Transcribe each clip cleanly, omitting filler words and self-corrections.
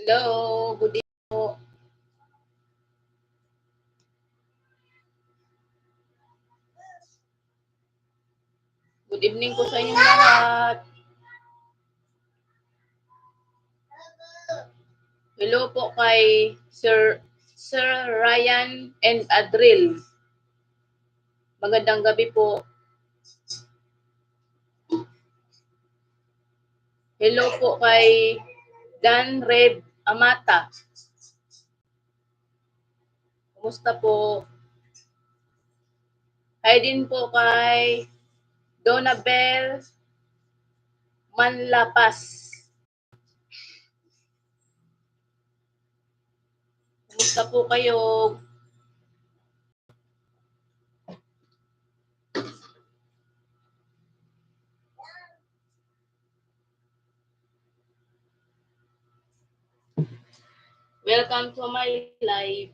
Hello, good evening po. Good evening po sa inyong lahat. Hello po kay Sir Ryan and Adril. Magandang gabi po. Hello po kay Dan Red Amata. Kumusta po? Hi din po kay Donabel Manlapas. Kumusta po kayo? Welcome to my live.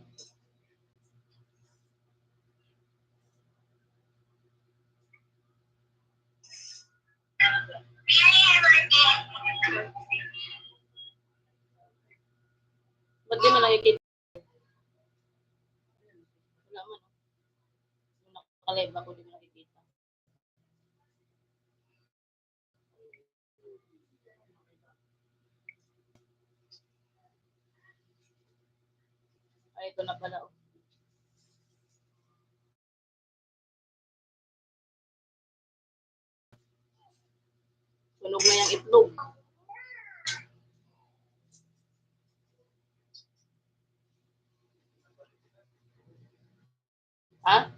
Ba't di mo nakikita? Wala man. Nakalive ako, di mo nakikita. Ay, ito na pala. Sunog na yung itlog. Ha?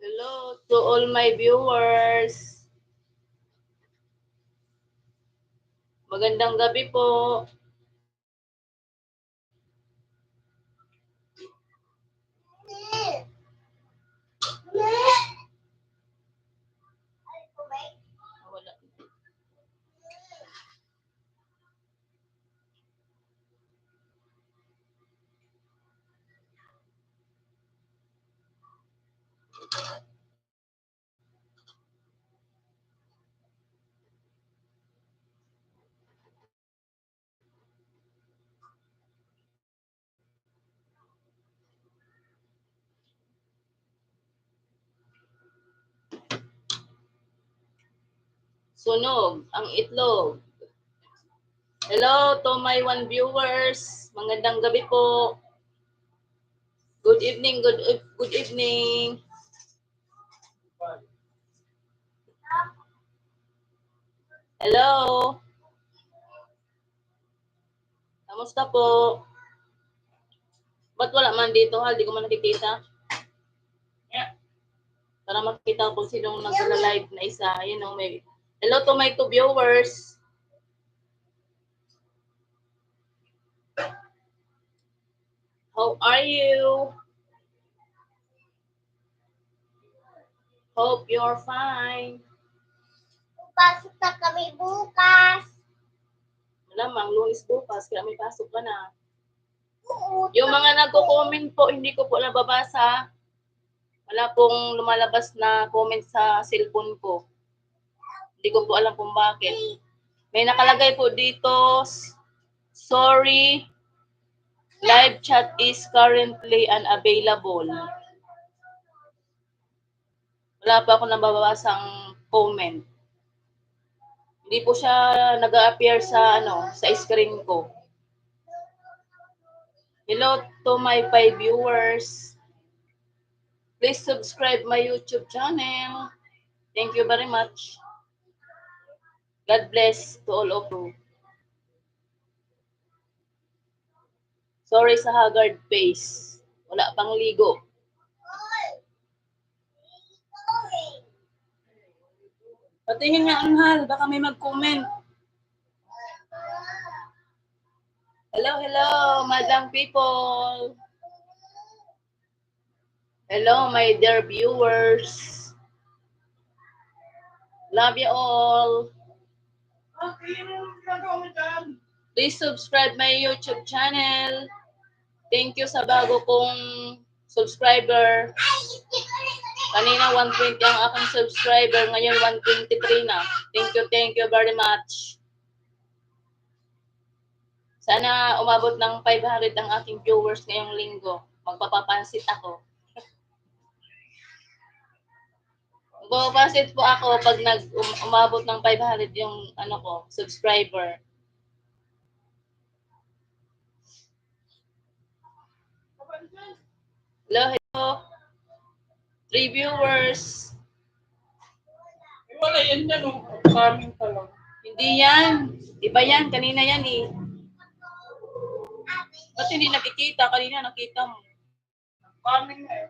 Hello to all my viewers. Magandang gabi po. Wala. Sunog ang itlog. Hello to my one viewers. Magandang gabi po. Good evening, good evening. Hello. Kamusta po? Ba't wala man dito? Di ko man nakikita. Para makita ko sinong nag-live na isa. Ayun, may... Hello to my two viewers. How are you? Hope you're fine. Pasok na kami bukas. Malamang, Lunes bukas, kaya may pasok ka na. Oo. Yung mga nagko-comment po, hindi ko po nababasa. Wala pong lumalabas na comment sa cellphone ko. Hindi ko po alam kung bakit. May nakalagay po dito, sorry, live chat is currently unavailable. Wala pa ako nababasang comment. Hindi po siya nag-appear sa sa screen ko. Hello to my 5 viewers. Please subscribe my YouTube channel. Thank you very much. God bless to all of you. Sorry sa haggard face. Wala pang ligo. Patingin nga ang hal, baka may mag-comment. Hello, hello, madam people. Hello, my dear viewers. Love you all. Please subscribe my YouTube channel. Thank you sa bago kong subscriber. Kanina 120 ang aking subscriber, ngayon 123 na. Thank you very much. Sana umabot ng 500 ang aking viewers ngayong linggo. Magpapapansit ako. Magpapapansit po ako pag umabot ng 500 yung ano ko, subscriber. Hello, hello. 3 viewers. Wala yan yan, oh. Coming pa lang. Hindi yan. Iba yan. Kanina yan eh. Ba't hindi nakikita? Kanina nakita mo. Coming na eh.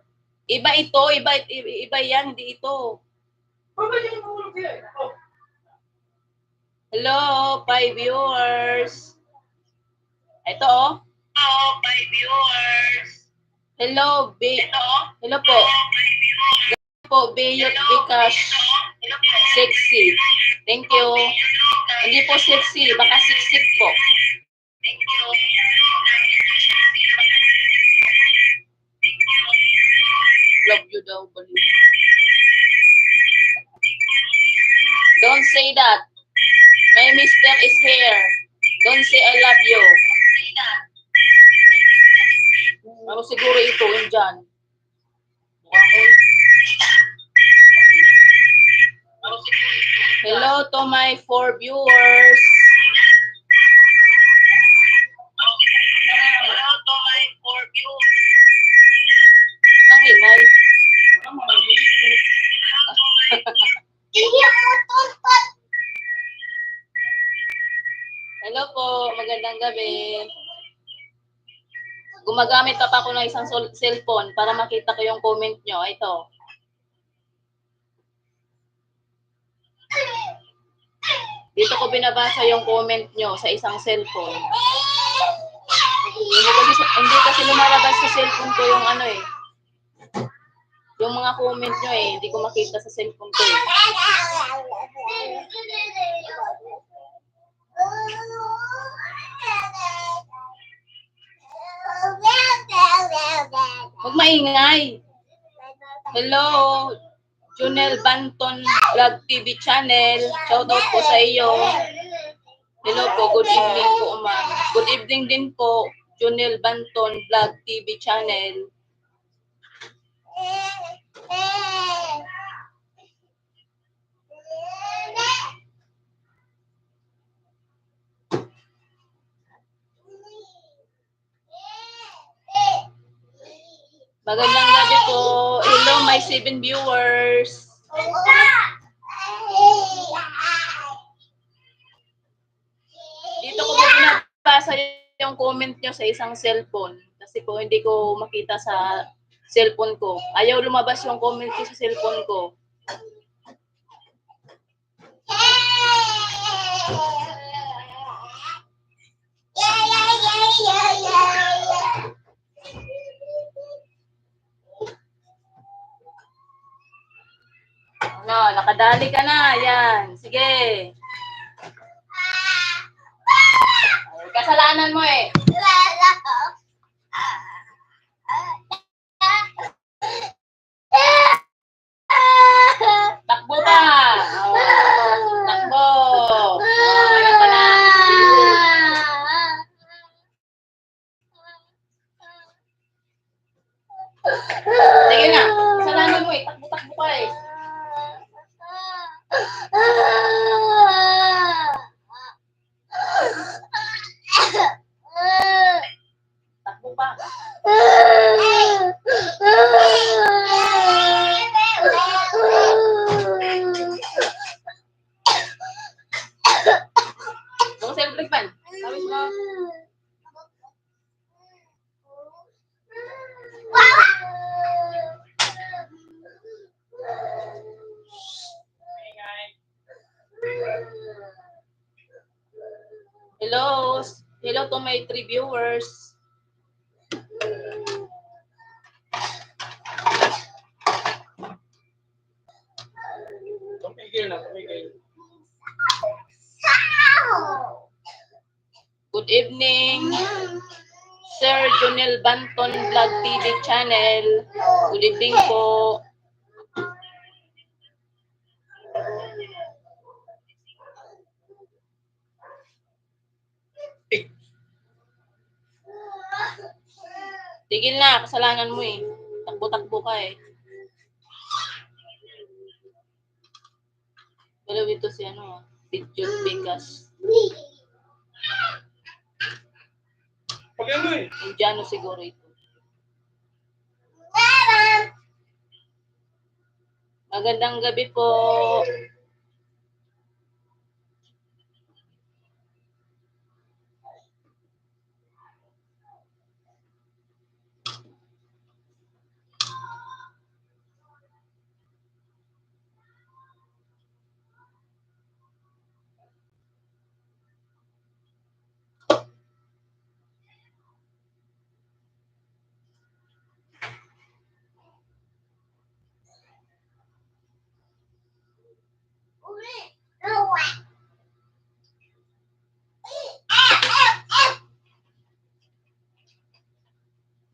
Iba ito. Iba yan. Hindi ito. Baba yung hulog yan. Oh. Hello, 5 viewers. Ito oh. Hello, 5 viewers. Hello, hello po. Po, Beyot Bikash. Sexy. Thank you. Hindi po sexy, baka siksik po. Thank you. Love you daw. Don't say that. My mister is here. Don't say I love you. Ano siguro ito, yun dyan. Hello to my 4 viewers. Hello to my 4 viewers. Ang ingay. Hindi mo tuntut. Hello po, magandang gabi. Gumagamit pa ako ng isang cellphone para makita ko yung comment nyo. Ito. Dito ko binabasa yung comment nyo sa isang cellphone. Hindi kasi lumalabas sa cellphone ko yung ano eh. Yung mga comment nyo eh, hindi ko makita sa cellphone ko eh. Huwag maingay. Hello, Junel Banton Vlog TV Channel. Shoutout po sa iyo. Hello po, good evening po, ma'am. Good evening din po, Junel Banton Vlog TV Channel. Magandang gabi po. Hello, my 7 viewers. Dito ko po binabasa yung comment nyo sa isang cellphone. Kasi po hindi ko makita sa cellphone ko. Ayaw lumabas yung comment ko sa cellphone ko. Ano, nakadali ka na. Yan. Sige. Kasalanan mo eh. Takbo pa. Oh, takbo. Oh, ayan pa na. Sige na. Kasalanan mo eh. Takbo-takbo pa eh. Takbo pa. Don't celebrate man. Sabi mo. Hello. Hello to my 3 viewers. Tumigil na, tumigil. Good evening, Sir Junel Banton Vlog TV Channel. Good evening po. Tigil na, kasalanan mo eh. Takbo-takbo ka eh. Dalaw ito si ano, Pidgeot Bigas. Pag ano eh. Indiano siguro ito. Magandang gabi po.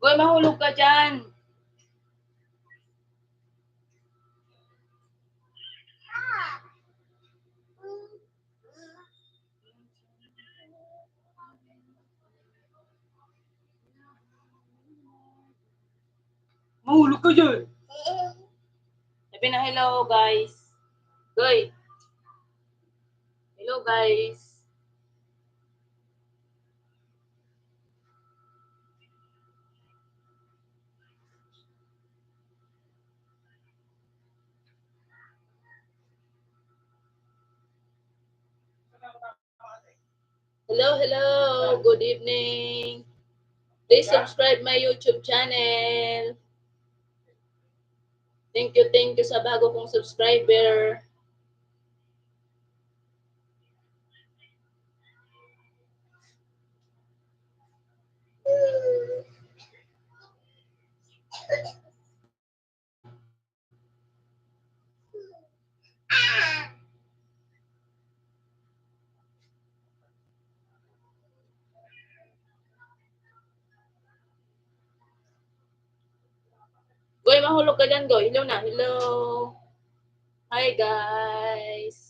Goy, mahulog ka dyan. Mahulog ka dyan. Sabi na hello guys. Goy. Hello guys. Hello, hello. Good evening. Please subscribe my YouTube channel. Thank you sa bago kong subscriber. Goy, mahulog ka dyan, Goy. Hello na. Hello. Hi, guys.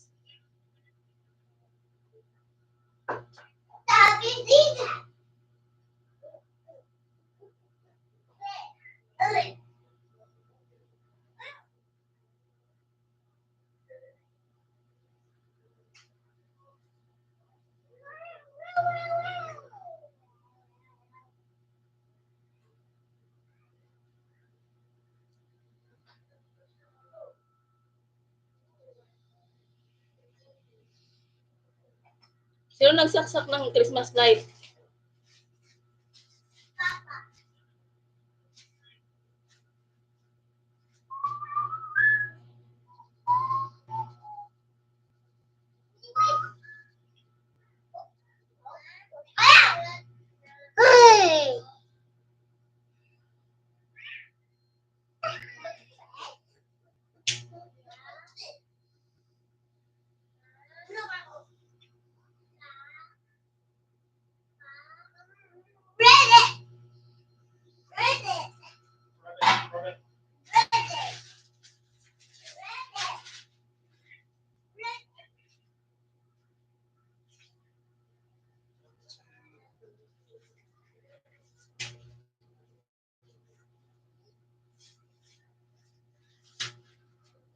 Sino nagsaksak ng Christmas light?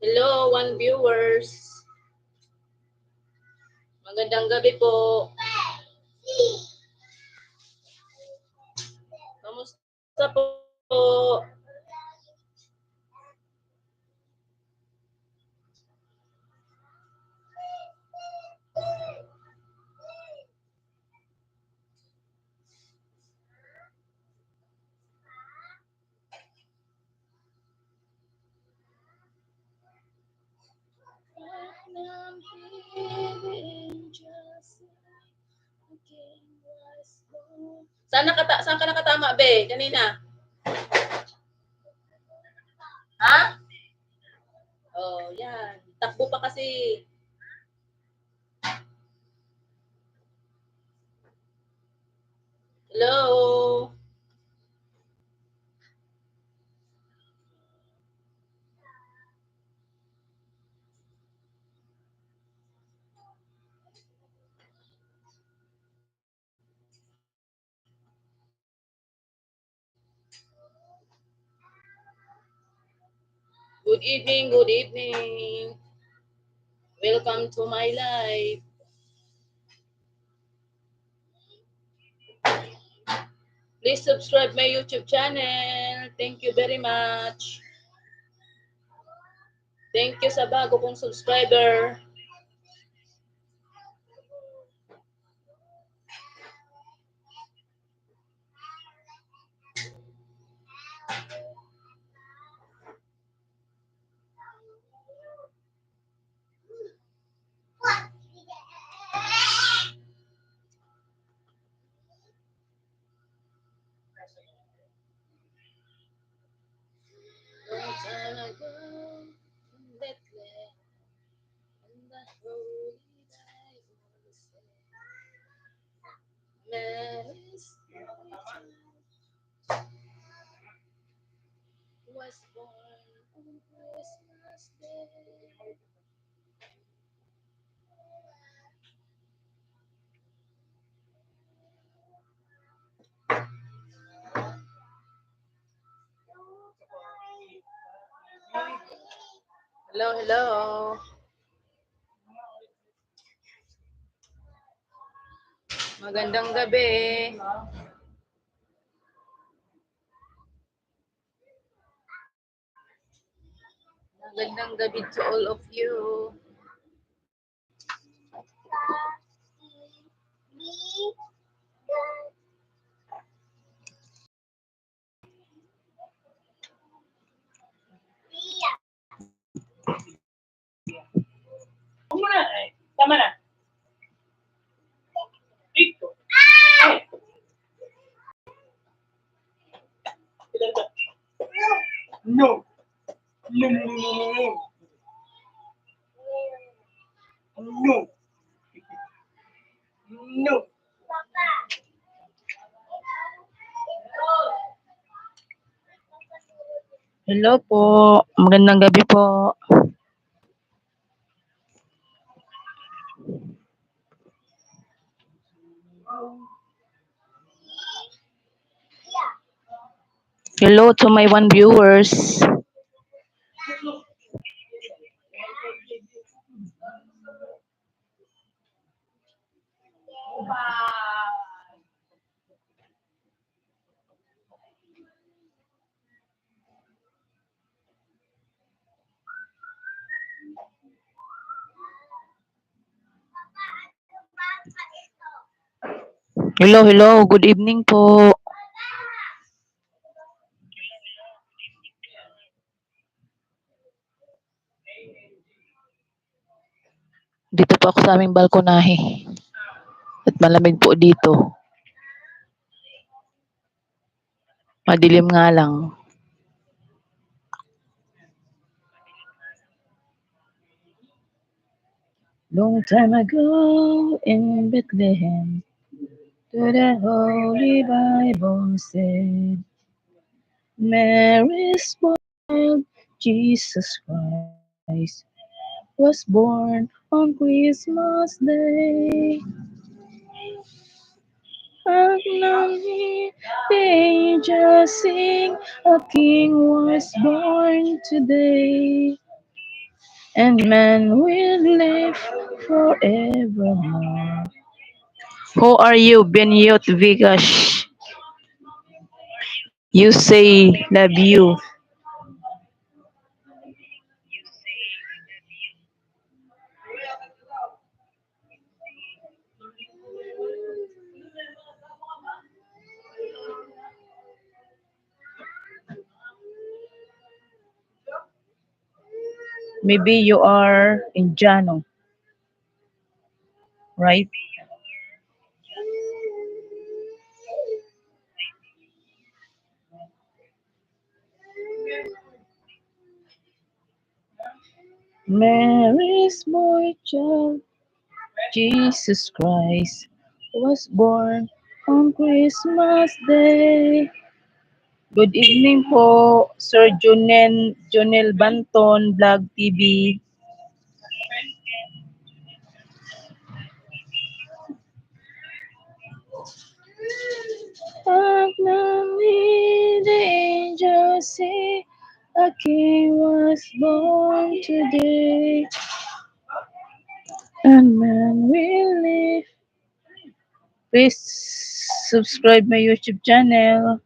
Hello, one viewers. Magandang gabi po. Kamusta po? Saan ka nakatama, be? Kanina? Ha? Oh, yan. Takbo pa kasi. Hello? Good evening, good evening. Welcome to my life. Please subscribe my YouTube channel. Thank you very much. Thank you sa bago kong subscriber. Long time ago, in Bethlehem, in the Holy Bible said, Mary's was born on Christmas Day. Hello, hello. Magandang gabi. Magandang gabi to all of you. Huwag mo na. Tama na. Dito. No. No, no, no, no, no. No. No. Hello po. Magandang gabi po. Hello to my one viewers. Hello, hello. Good evening po. Dito po ako sa aming balkonahe. At malamig po dito. Madilim nga lang. Long time ago in Bethlehem, to the Holy Bible said, Mary's child, Jesus Christ, was born on Christmas Day. Acknowledge the angels sing, a king was born today, and man will live forevermore. Who are you, Benyot Vigash? You say love you. Maybe you are Indiano, right? Mary's boy child, Jesus Christ, was born on Christmas Day. Good evening po, Sir Jonel Banton, Vlog TV. Acknowledge the angels sing, a king was born today, and man will live. Please subscribe my YouTube channel.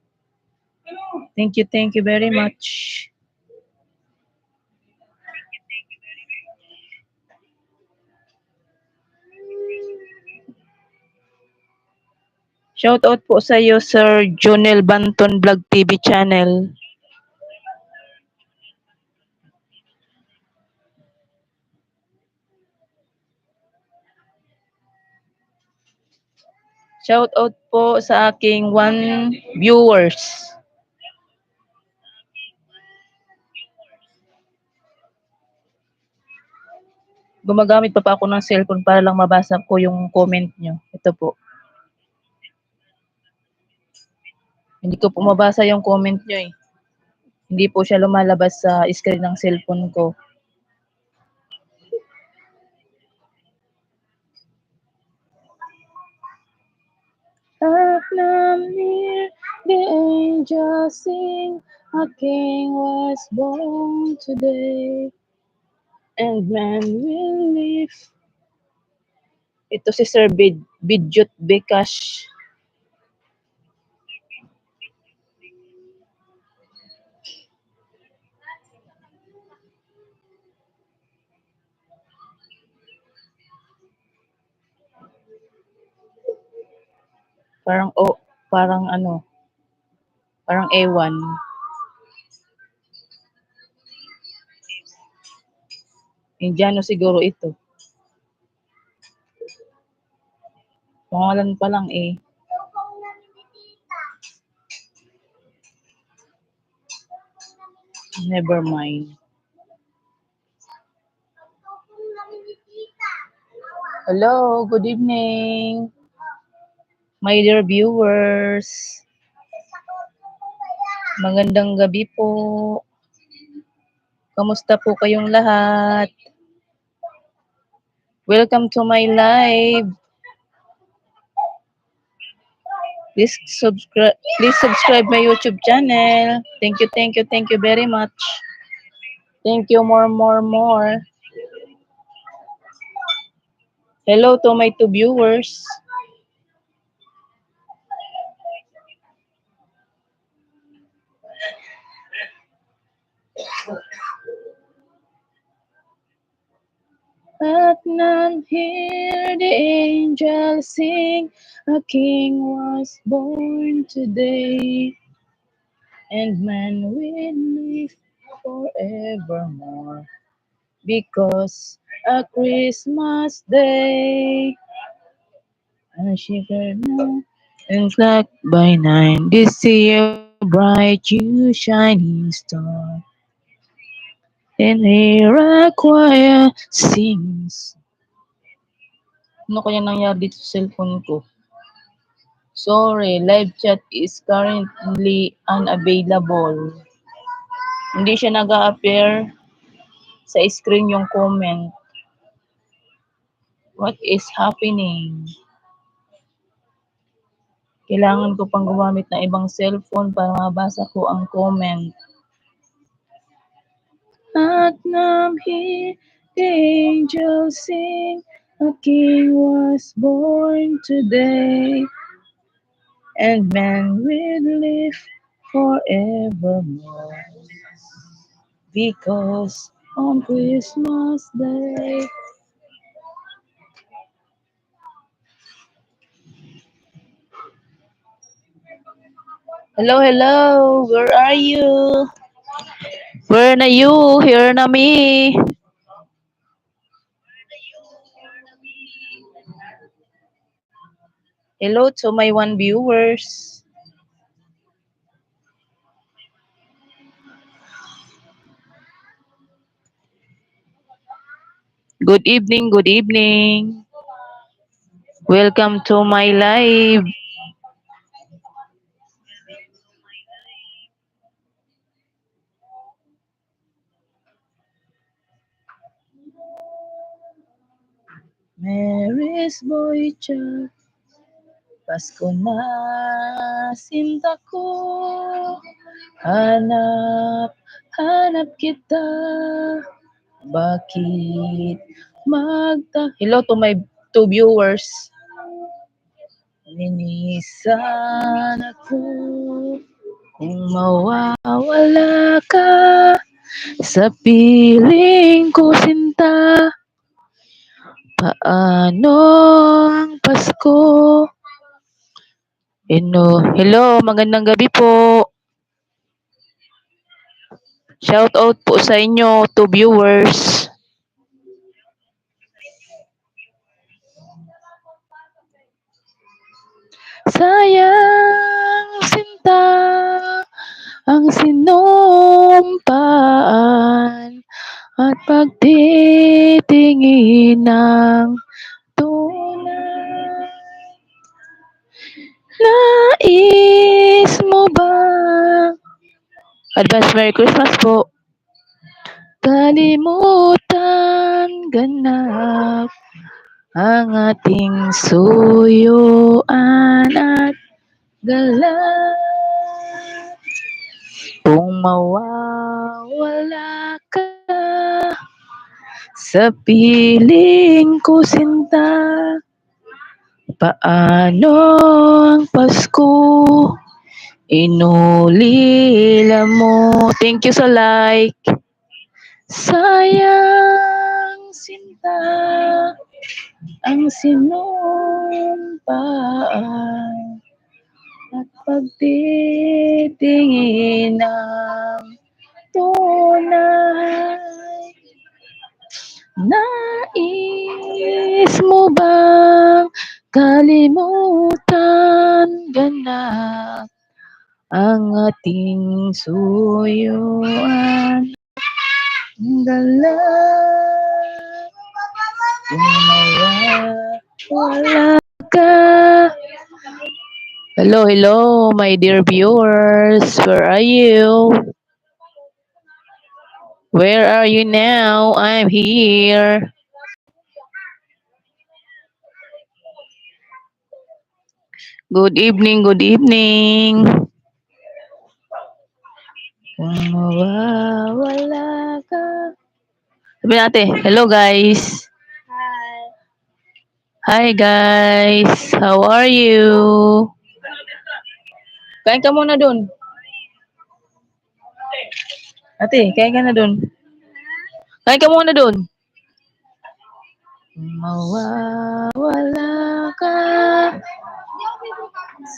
Thank you very much. Shout out po sa iyo, Sir Jonel Banton Vlog TV channel. Shout out po sa aking 1 viewers. Gumagamit pa ako ng cellphone para lang mabasa ko yung comment nyo. Ito po. Hindi ko po mabasa yung comment nyo eh. Hindi po siya lumalabas sa screen ng cellphone ko. Near the angels sing, a king was born today, and man will live. Ito si Sir Bidyut Bekash. Parang parang ano, parang ewan. Indiano siguro ito. Pangalan pa lang eh. Never mind. Hello, good evening. My dear viewers. Magandang gabi po. Kamusta po kayong lahat? Welcome to my live. Please subscribe my YouTube channel. Thank you very much. Thank you more. Hello to my 2 viewers. At none hear the angels sing, a king was born today, and man will live forevermore, because a Christmas day, a shiver now, and clock by 9, this year bright you shining star, and here a choir sings. Ano kaya nangyari dito sa cellphone ko? Sorry, live chat is currently unavailable. Hindi siya nag-a-appear sa screen yung comment. What is happening? Kailangan ko pang gumamit ng ibang cellphone para mabasa ko ang comment. At namhi the angels sing, a king was born today, and man will live forevermore, because on Christmas Day. Hello, where are you? Where na you? Here na me. Hello to my 1 viewers. Good evening. Welcome to my live. Mary's boy child, Pasko na sinta ko, hanap hanap kita. Bakit Hello to my two viewers. Ninisan ako kung mawawala ka sa piling ko, sinta. Paano ang Pasko? Hello, magandang gabi po. Shout out po sa inyo, to viewers. Sayang sinta ang sinumpaan at pagtitingin ng tunay. Nais mo ba? Advance Merry Christmas po. Kalimutan ganap ang ating suyuan at galak. Kung mawawala ka sa piling ko, sinta. Paano ang Pasko? Inulila mo. Thank you sa like. Sayang sinta ang sinumpaan at pagtitingin ng tunay. Nais mo bang kalimutan ganap ang ating suyuan? Galak kung mawawala ka. Hello, my dear viewers. Where are you? Where are you now? I'm here. Good evening, good evening. Kung mawawala ka. Sabi natin, hello guys. Hi guys, how are you? Kain ka muna dun. Ate, kain ka na dun. Kain ka muna dun. Mawawala ka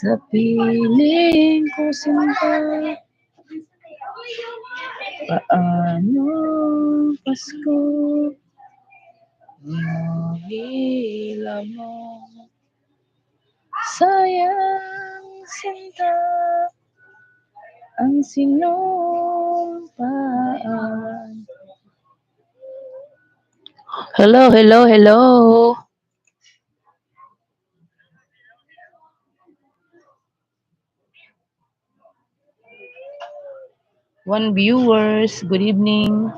sa piling ko, sinta. Paano Pasko? Nahila mo. Sayang sinta ang sinumpaan. Hello. One viewers, good evening.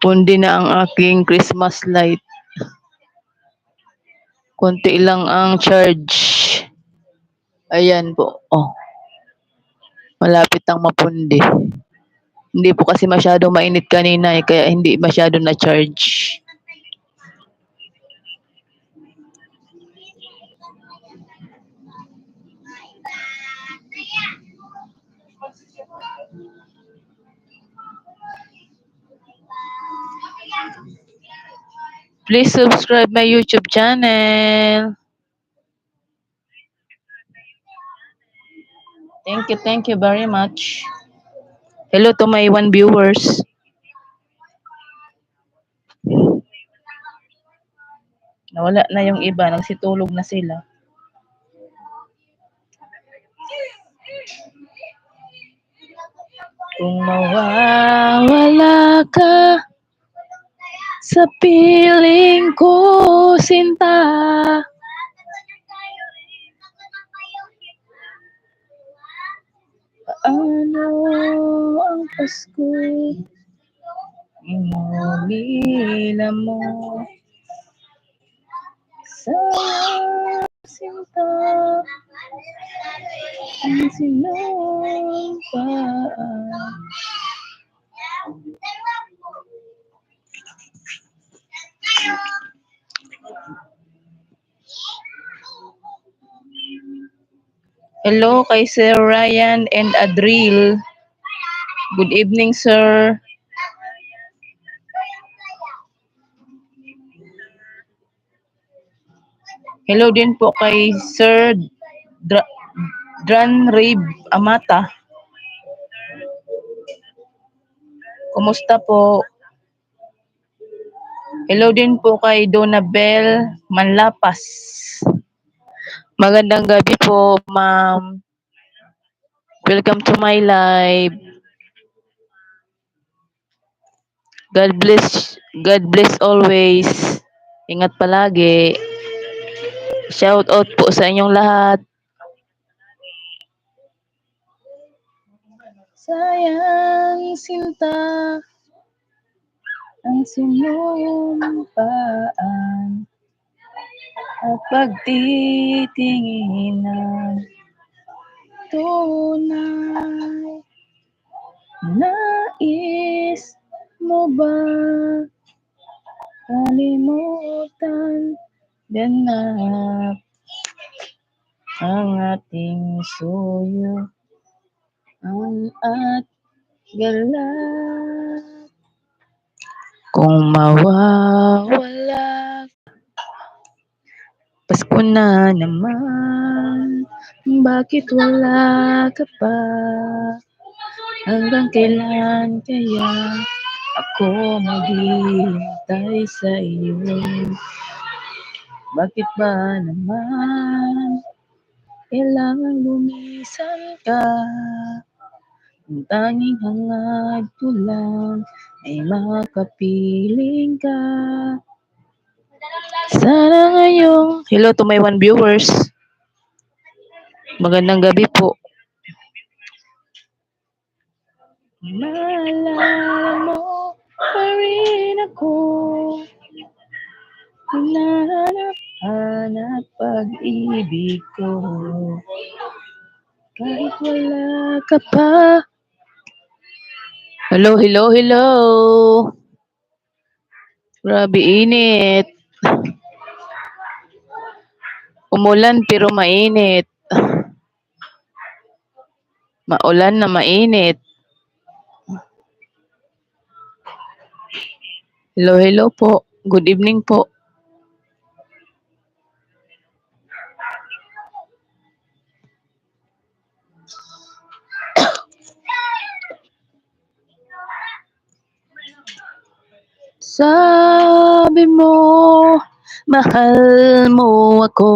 Pundi na ang aking Christmas light. Konti lang ang charge. Ayan po. Oh. Malapit ang mapundi. Hindi po kasi masyadong mainit kanina kaya hindi masyado na charge. Please subscribe my YouTube channel. Thank you very much. Hello to my one viewers. Nawala na yung iba, nagsitulog na sila. Kung mawawala ka sa piling ko, sinta. Paano ang Pasko? Imolila mo sayang sinta ang sinumpaan. Hello kay Sir Ryan and Adril. Good evening, sir. Hello din po kay Sir Dran Rib Amata. Kumusta po? Hello din po kay Donabel Manlapas. Magandang gabi po, ma'am. Welcome to my live. God bless always. Ingat palagi. Shout out po sa inyong lahat. Sayang sinta ang sinumpaan at pagtitinginan tunay. Nais mo ba kalimutan ganap ang ating suyo at galak kung mawawala Pasko na naman bakit wala ka pa hanggang kailan kaya ako maghihintay sa iyo bakit ba naman kailangan lumisan ka ang tanging hangad ko lang ay makapiling ka. Sana ngayong... Hello to my one viewers. Magandang gabi po. Maalala mo pa rin ako. Hinahanap pag-ibig ko. Kahit wala ka pa. Hello. Grabe init. Umulan pero mainit. Maulan na mainit. Hello po. Good evening po. Sabi mo, mahal mo ako.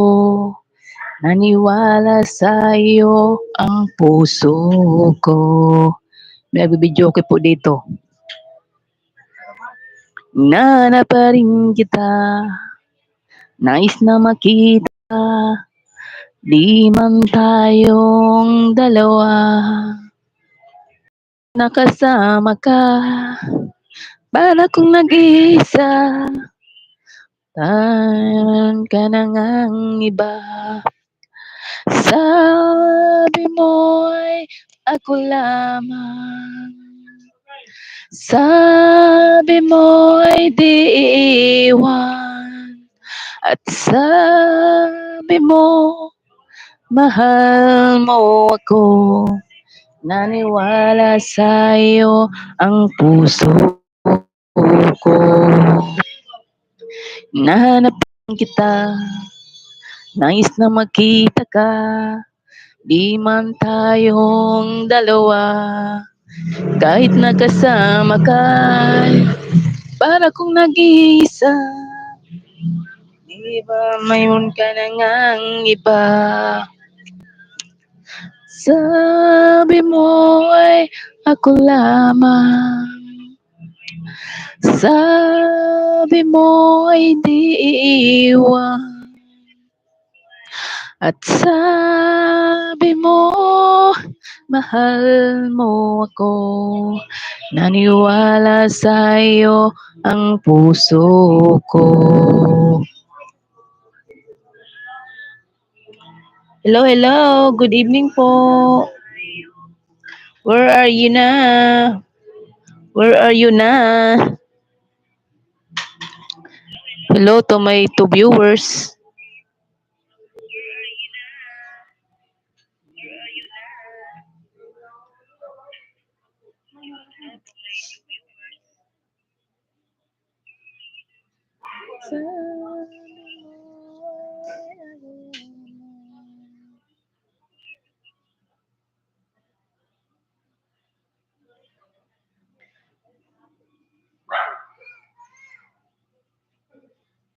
Naniwala sa iyo ang puso ko. May nagbibidyo ko po dito. Nanap pa rin kita. Nais na makita. Di man tayong dalawa. Nakasama ka. Para kung nag-iisa, tan ka na ngang iba. Sabi mo'y ako lamang. Sabi mo'y di iiwan. At sabi mo, mahal mo ako. Naniwala sa iyo ang puso ko. Nahanap kita, nais na makita ka, di man tayong dalawa, kahit nakasama ka, para kung nag-iisa, di ba mayroon ka na ngang iba? Sabi mo ay ako lamang. Sabi mo ay di iiwan. At sabi mo, mahal mo ako. Naniwala sa iyo ang puso ko. Hello, hello. Good evening po. Where are you na? Where are you na? Hello to my two viewers.